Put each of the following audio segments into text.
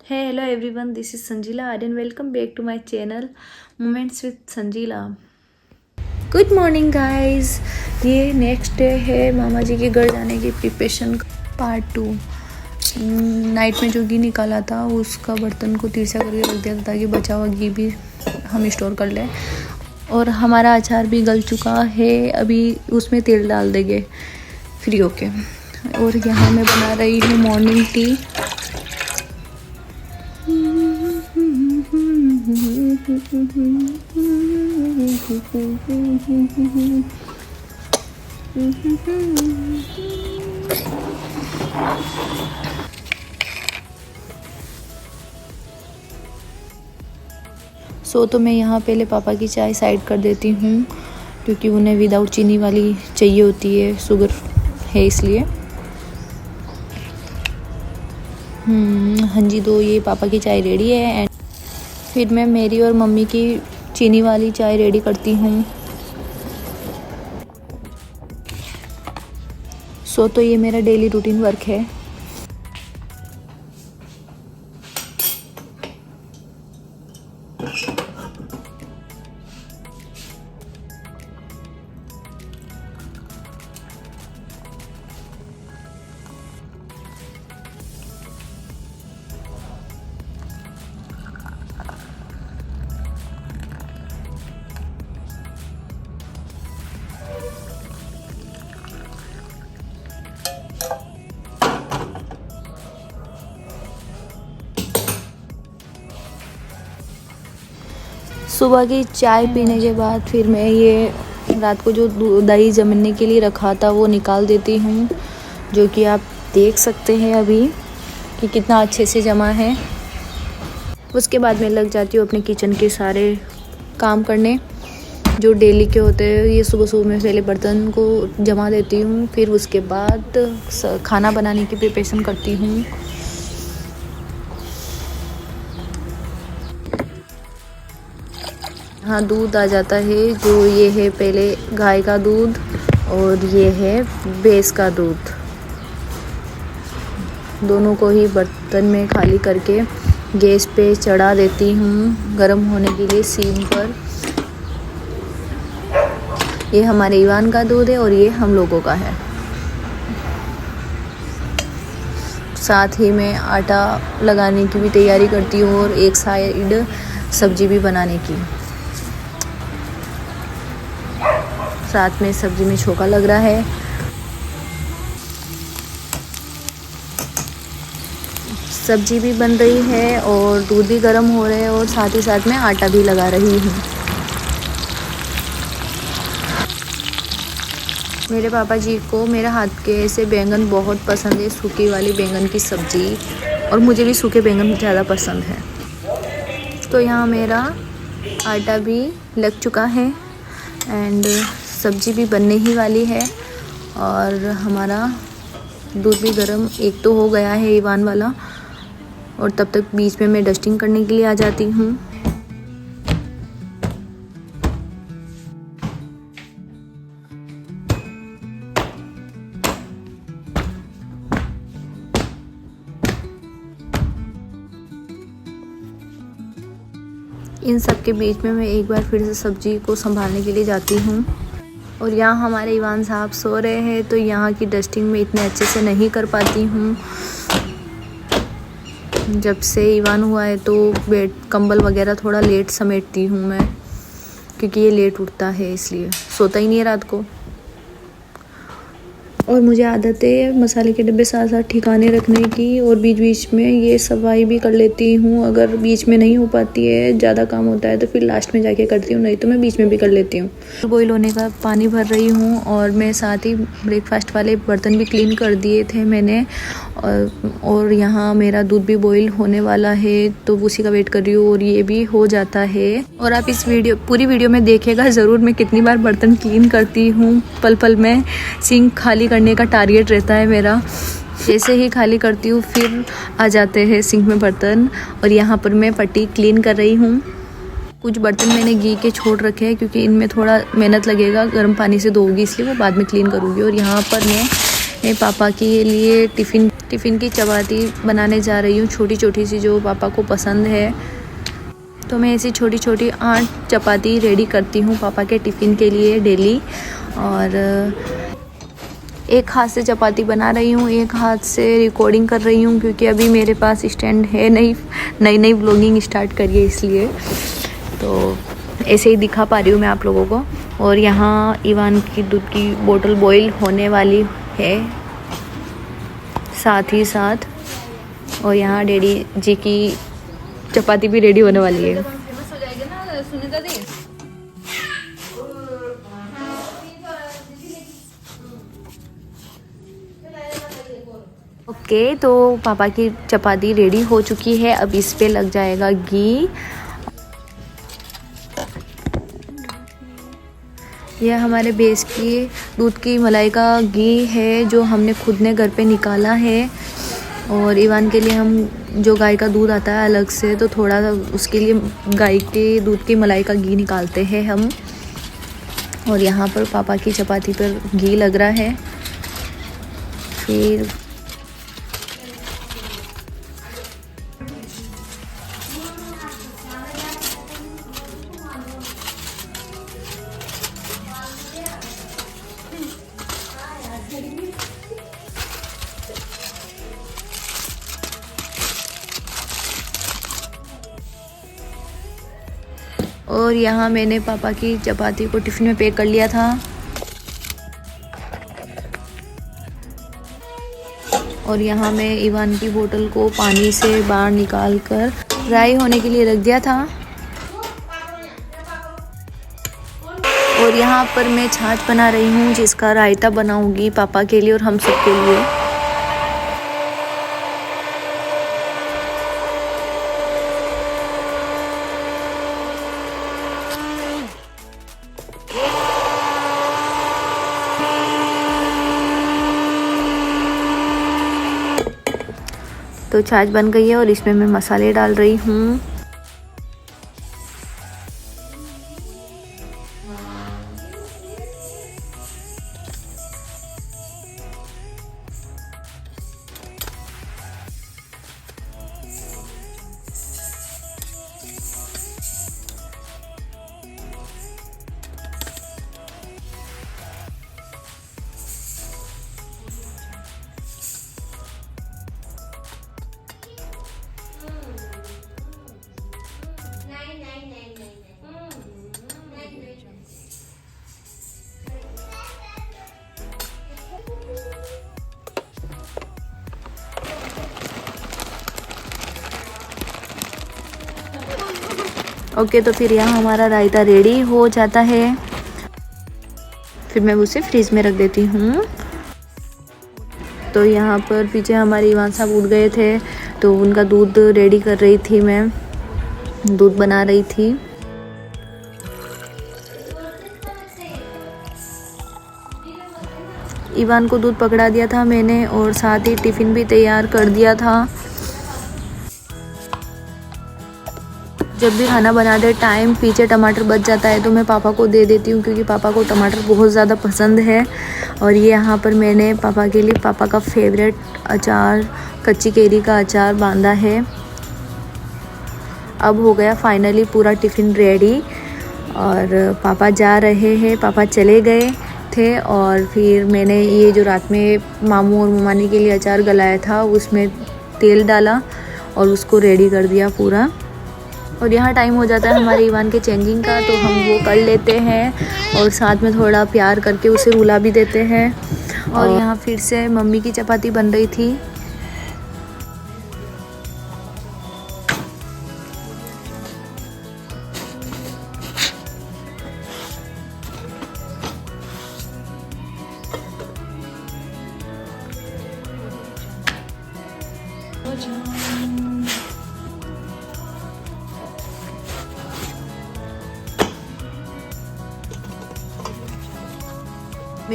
Hey, hello everyone. This is Sanjila and welcome back to my channel Moments with Sanjila. Good morning guys. ये next day है मामा जी के घर जाने की preparation part 2। Night में जो घी निकाला था उसका बर्तन को तिरछा करके रख दिया था ताकि बचा हुआ घी भी हम स्टोर कर लें। और हमारा अचार भी गल चुका है, अभी उसमें तेल डाल देंगे फ्री होके। और यहाँ मैं बना रही हूँ मॉर्निंग टी। तो मैं यहाँ पहले पापा की चाय साइड कर देती हूँ क्योंकि उन्हें विदाउट चीनी वाली चाहिए होती है, शुगर है इसलिए। हाँ जी, तो ये पापा की चाय रेडी है एंड फिर मैं मेरी और मम्मी की चीनी वाली चाय रेडी करती हूँ। तो ये मेरा डेली रूटीन वर्क है। सुबह की चाय पीने के बाद फिर मैं ये रात को जो दही जमने के लिए रखा था वो निकाल देती हूँ, जो कि आप देख सकते हैं अभी कि कितना अच्छे से जमा है। उसके बाद मैं लग जाती हूँ अपने किचन के सारे काम करने जो डेली के होते हैं। ये सुबह सुबह मैं पहले बर्तन को जमा देती हूँ, फिर उसके बाद खाना बनाने की प्रिपरेशन करती हूँ। हाँ, दूध आ जाता है, जो ये है पहले गाय का दूध और ये है भैंस का दूध। दोनों को ही बर्तन में खाली करके गैस पे चढ़ा देती हूँ गर्म होने के लिए सीम पर। ये हमारे ईवान का दूध है और ये हम लोगों का है। साथ ही मैं आटा लगाने की भी तैयारी करती हूँ और एक साइड सब्जी भी बनाने की। साथ में सब्जी में छोका लग रहा है। सब्जी भी बन रही है और दूध भी गर्म हो रहा है और साथ ही साथ में आटा भी लगा रही हूँ। मेरे पापा जी को मेरे हाथ के ऐसे बैंगन बहुत पसंद है, सूखी वाली बैंगन की सब्ज़ी, और मुझे भी सूखे बैंगन ज़्यादा पसंद है। तो यहाँ मेरा आटा भी लग चुका है एंड सब्जी भी बनने ही वाली है और हमारा दूध भी गर्म एक तो हो गया है ईवान वाला। और तब तक बीच में मैं डस्टिंग करने के लिए आ जाती हूँ। इन सब के बीच में मैं एक बार फिर से सब्जी को संभालने के लिए जाती हूँ। और यहाँ हमारे ईवान साहब सो रहे हैं, तो यहाँ की डस्टिंग मैं इतने अच्छे से नहीं कर पाती हूँ। जब से ईवान हुआ है तो बेड कंबल वगैरह थोड़ा लेट समेटती हूँ मैं, क्योंकि ये लेट उठता है इसलिए सोता ही नहीं है रात को। और मुझे आदत है मसाले के डब्बे साथ साथ ठिकाने रखने की, और बीच बीच में ये सफाई भी कर लेती हूँ। अगर बीच में नहीं हो पाती है, ज़्यादा काम होता है तो फिर लास्ट में जाके करती हूँ, नहीं तो मैं बीच में भी कर लेती हूँ। बॉईल होने का पानी भर रही हूँ और मैं साथ ही ब्रेकफास्ट वाले बर्तन भी क्लीन कर दिए थे मैंने। और यहाँ मेरा दूध भी बॉईल होने वाला है तो उसी का वेट कर रही हूँ और ये भी हो जाता है। और आप इस पूरी वीडियो में देखिएगा ज़रूर मैं कितनी बार बर्तन क्लीन करती हूँ। पल पल में सिंक खाली करने का टारगेट रहता है मेरा। जैसे ही खाली करती हूँ फिर आ जाते हैं सिंक में बर्तन। और यहाँ पर मैं पट्टी क्लीन कर रही हूँ। कुछ बर्तन मैंने घी के छोड़ रखे हैं क्योंकि इनमें थोड़ा मेहनत लगेगा, गर्म पानी से धोऊंगी इसलिए वो बाद में क्लीन करूँगी। और यहाँ पर मैं पापा के लिए टिफ़िन की चपाती बनाने जा रही हूँ, छोटी छोटी सी, जो पापा को पसंद है। तो मैं ऐसी छोटी छोटी 8 चपाती रेडी करती हूँ पापा के टिफ़िन के लिए डेली। और एक हाथ से चपाती बना रही हूँ, एक हाथ से रिकॉर्डिंग कर रही हूँ, क्योंकि अभी मेरे पास स्टैंड है नहीं, नई व्लॉगिंग स्टार्ट करिए इसलिए। तो ऐसे ही दिखा पा रही हूँ मैं आप लोगों को। और यहाँ इवान की दूध की बोतल बॉईल होने वाली है साथ ही साथ। और यहाँ डैडी जी की चपाती भी रेडी होने वाली है। ओके, तो पापा की चपाती रेडी हो चुकी है। अब इस पे लग जाएगा घी। यह हमारे बेस की दूध की मलाई का घी है, जो हमने खुद ने घर पे निकाला है। और इवान के लिए हम जो गाय का दूध आता है अलग से, तो थोड़ा उसके लिए गाय के दूध की मलाई का घी निकालते हैं हम। और यहाँ पर पापा की चपाती पर घी लग रहा है। फिर और यहाँ मैंने पापा की चपाती को टिफ़िन में पैक कर लिया था। और यहाँ मैं इवान की बोतल को पानी से बाहर निकाल कर ड्राई होने के लिए रख दिया था। और यहाँ पर मैं छाछ बना रही हूँ, जिसका रायता बनाऊँगी पापा के लिए और हम सब के लिए। तो छाछ बन गई है और इसमें मैं मसाले डाल रही हूँ। ओके, तो फिर यहाँ हमारा रायता रेडी हो जाता है। फिर मैं उसे फ्रीज में रख देती हूँ। तो यहाँ पर पीछे हमारे इवान साहब उठ गए थे, तो उनका दूध रेडी कर रही थी, मैं दूध बना रही थी। इवान को दूध पकड़ा दिया था मैंने और साथ ही टिफ़िन भी तैयार कर दिया था। जब भी खाना बनाते टाइम पीछे टमाटर बच जाता है तो मैं पापा को दे देती हूँ, क्योंकि पापा को टमाटर बहुत ज़्यादा पसंद है। और ये यहाँ पर मैंने पापा के लिए पापा का फेवरेट अचार, कच्ची केरी का अचार बांधा है। अब हो गया फाइनली पूरा टिफ़िन रेडी और पापा जा रहे हैं। पापा चले गए थे और फिर मैंने ये जो रात में मामू और ममानी के लिए अचार गलाया था, उसमें तेल डाला और उसको रेडी कर दिया पूरा। और यहाँ टाइम हो जाता है हमारे इवान के चेंजिंग का, तो हम वो कर लेते हैं और साथ में थोड़ा प्यार करके उसे रुला भी देते हैं। और यहाँ फिर से मम्मी की चपाती बन रही थी।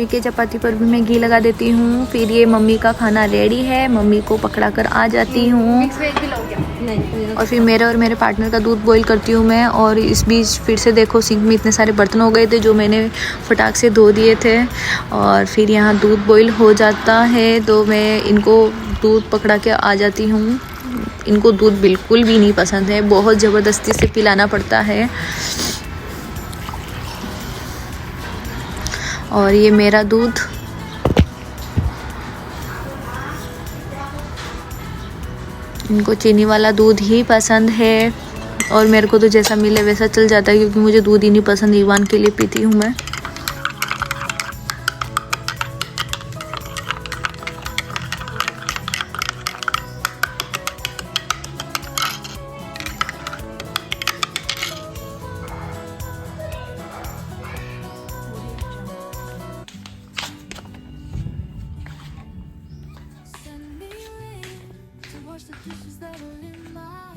के चपाती पर भी मैं घी लगा देती हूँ। फिर ये मम्मी का खाना रेडी है, मम्मी को पकड़ा कर आ जाती हूँ और फिर मेरे और मेरे पार्टनर का दूध बॉईल करती हूँ मैं। और इस बीच फिर से देखो सिंक में इतने सारे बर्तन हो गए थे जो मैंने फटाक से धो दिए थे। और फिर यहाँ दूध बॉईल हो जाता है तो मैं इनको दूध पकड़ा के आ जाती हूँ। इनको दूध बिल्कुल भी नहीं पसंद है, बहुत ज़बरदस्ती से पिलाना पड़ता है। और ये मेरा दूध, इनको चीनी वाला दूध ही पसंद है और मेरे को तो जैसा मिले वैसा चल जाता है क्योंकि मुझे दूध ही नहीं पसंद। ईवान के लिए पीती हूँ मैं।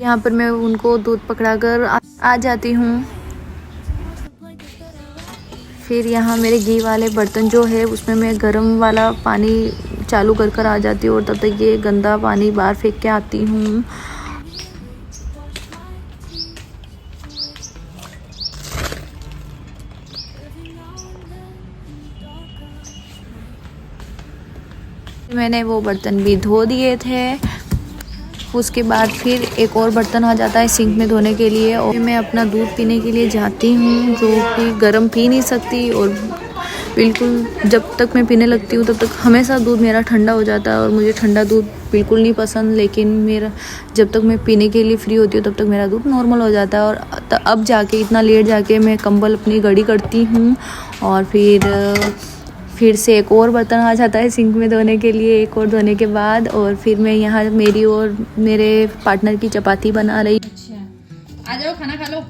यहाँ पर मैं उनको दूध पकड़ाकर आ जाती हूँ। फिर यहाँ मेरे घी वाले बर्तन जो है उसमें मैं गरम वाला पानी चालू कर आ जाती हूँ और तब तक ये गंदा पानी बाहर फेंक के आती हूँ। मैंने वो बर्तन भी धो दिए थे। उसके बाद फिर एक और बर्तन आ जाता है सिंक में धोने के लिए और मैं अपना दूध पीने के लिए जाती हूँ जो कि गर्म पी नहीं सकती। और बिल्कुल जब तक मैं पीने लगती हूँ तब तक हमेशा दूध मेरा ठंडा हो जाता है और मुझे ठंडा दूध बिल्कुल नहीं पसंद। लेकिन मेरा जब तक मैं पीने के लिए फ्री होती हूँ तब तक मेरा दूध नॉर्मल हो जाता है। और अब जाके इतना लेट जाके मैं कंबल अपनी गड़ी करती हूँ और फिर से एक और बर्तन आ जाता है सिंक में धोने के लिए। एक और धोने के बाद और फिर मैं यहाँ मेरी और मेरे पार्टनर की चपाती बना रही। अच्छा, आ जाओ खाना खा लो।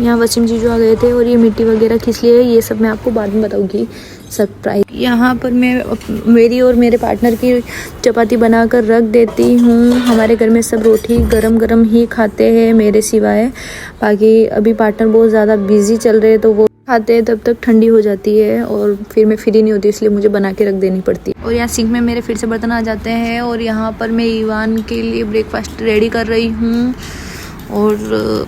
यहाँ वसीम जीजू आ गए थे और ये मिट्टी वगैरह खींच लिए, ये सब मैं आपको बाद में बताऊंगी सरप्राइज। यहाँ पर मैं मेरी और मेरे पार्टनर की चपाती बनाकर रख देती हूँ। हमारे घर में सब रोटी गरम गरम ही खाते हैं मेरे सिवाय। बाकी अभी पार्टनर बहुत ज़्यादा बिजी चल रहे हैं तो वो खाते हैं तब तक ठंडी हो जाती है और फिर मैं फ्री नहीं होती इसलिए मुझे बना के रख देनी पड़ती है। और यहाँ सिंक में मेरे फिर से बर्तन आ जाते हैं और यहाँ पर मैं ईवान के लिए ब्रेकफास्ट रेडी कर रही हूँ। और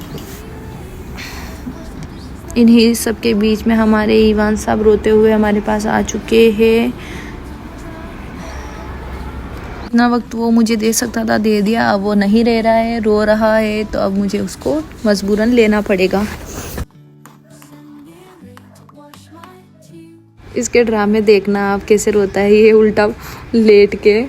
इन्हीं सब के बीच में हमारे ईवान साहब रोते हुए हमारे पास आ चुके हैं। इतना वक्त वो मुझे दे सकता था दे दिया, अब वो नहीं रह रहा है, रो रहा है तो अब मुझे उसको मजबूरन लेना पड़ेगा। इसके ड्रामे देखना आप कैसे रोता है ये उल्टा लेट के।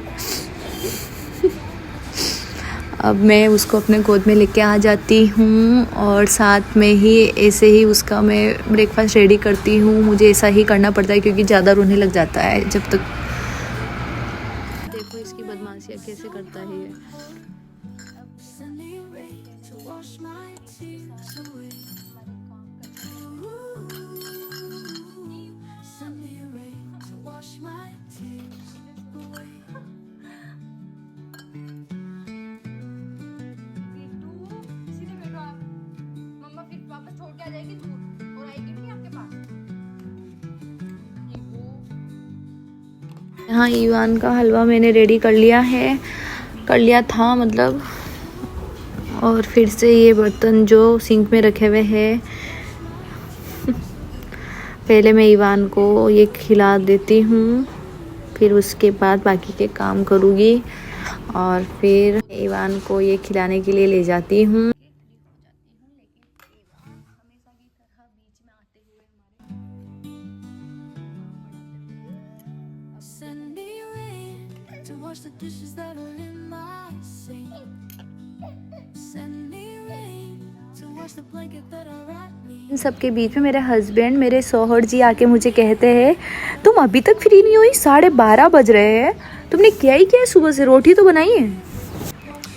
अब मैं उसको अपने गोद में लेके आ जाती हूँ और साथ में ही ऐसे ही उसका मैं ब्रेकफास्ट रेडी करती हूँ। मुझे ऐसा ही करना पड़ता है क्योंकि ज़्यादा रोने लग जाता है जब तक। देखो इसकी बदमाशियाँ कैसे करता है ये। यहाँ ईवान का हलवा मैंने रेडी कर लिया था मतलब। और फिर से ये बर्तन जो सिंक में रखे हुए हैं पहले मैं ईवान को ये खिला देती हूँ, फिर उसके बाद बाकी के काम करूँगी। और फिर ईवान को ये खिलाने के लिए ले जाती हूँ। इन सब के बीच में मेरे हस्बैंड मेरे शौहर जी आके मुझे कहते हैं तुम अभी तक फ्री नहीं हुई, 12:30 बज रहे हैं, तुमने क्या ही किया है सुबह से, रोटी तो बनाई है।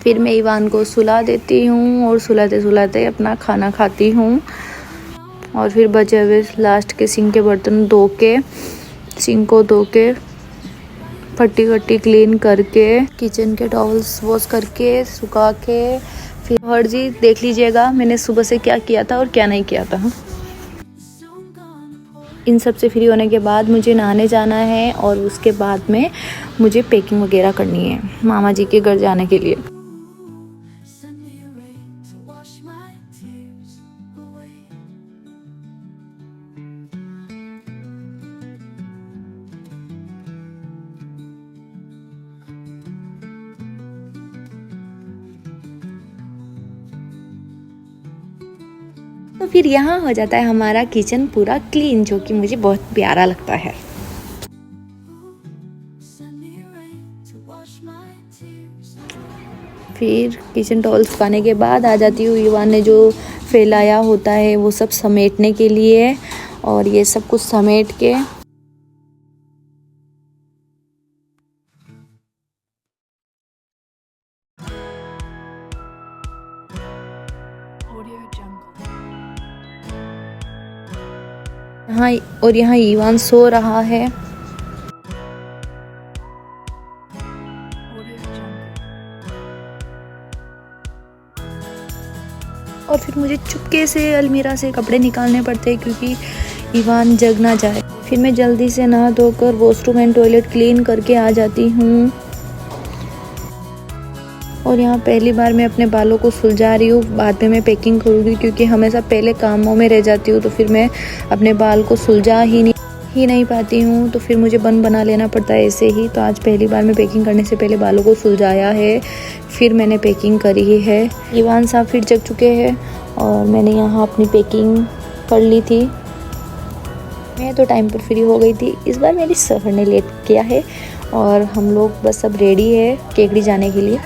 फिर मैं ईवान को सुला देती हूँ और सुलाते सुलाते अपना खाना खाती हूँ। और फिर बचे हुए लास्ट के सिंक के बर्तन सिंक को धो के फट्टी कट्टी क्लीन करके किचन के टॉवल्स वॉश करके सुखा के फिर हर जी देख लीजिएगा मैंने सुबह से क्या किया था और क्या नहीं किया था। इन सब से फ्री होने के बाद मुझे नहाने जाना है और उसके बाद में मुझे पैकिंग वगैरह करनी है मामा जी के घर जाने के लिए। तो फिर यहाँ हो जाता है हमारा किचन पूरा क्लीन, जो कि मुझे बहुत प्यारा लगता है। फिर किचन टॉवल सुखाने के बाद आ जाती हूँ ईवान ने जो फैलाया होता है वो सब समेटने के लिए, और ये सब कुछ समेट के यहाँ ईवान सो रहा है। और फिर मुझे चुपके से अलमीरा से कपड़े निकालने पड़ते हैं क्योंकि ईवान जग ना जाए। फिर मैं जल्दी से नहा धोकर वॉशरूम एंड टॉयलेट क्लीन करके आ जाती हूँ। और यहाँ पहली बार मैं अपने बालों को सुलझा रही हूँ, बाद में मैं पैकिंग करूँगी क्योंकि हमेशा पहले कामों में रह जाती हूँ तो फिर मैं अपने बाल को सुलझा ही नहीं पाती हूँ, तो फिर मुझे बन बना लेना पड़ता है ऐसे ही। तो आज पहली बार मैं पैकिंग करने से पहले बालों को सुलझाया है, फिर मैंने पैकिंग करी है। ईवान साहब फिर जग चुके हैं और मैंने यहाँ अपनी पैकिंग कर ली थी। मैं तो टाइम पर फ्री हो गई थी। इस बार मेरी सर ने लेट किया है और हम लोग बस अब रेडी है केकड़ी जाने के लिए।